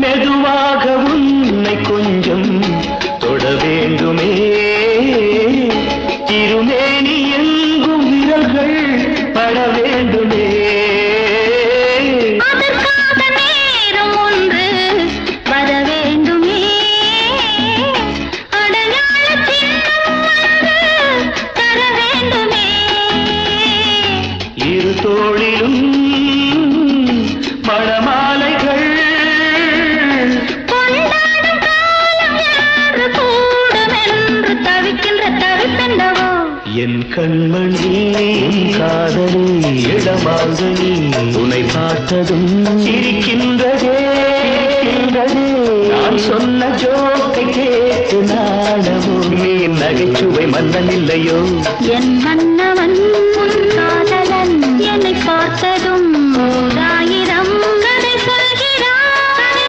மெதுவாக உன்னை கொஞ்சம் தொட வேண்டுமே திருமேனி எங்கும் விரல்கள் பட வேண்டுமே அதற்காக நேரம் ஒன்று வர வேண்டுமே அடையாள சின்னம் ஒன்று தர வேண்டுமே இரு தோளிலும் மணமாலைகள் கொண்டாடும் காலம் என்று கூடும் என்று தவிக்கின்ற தவிப்பெண்டவோ என் கண்மணி காதலி இடமாங்கனி உன்னை பார்த்ததும் சிரிக்கின்றதே நான் சொன்ன ஜோக்கை கேட்டு நாடவோ நீ நகைச்சுவை மன்னன் இல்லையோ என் மன்னவன் உன் காதலன் என்னை பார்த்ததும்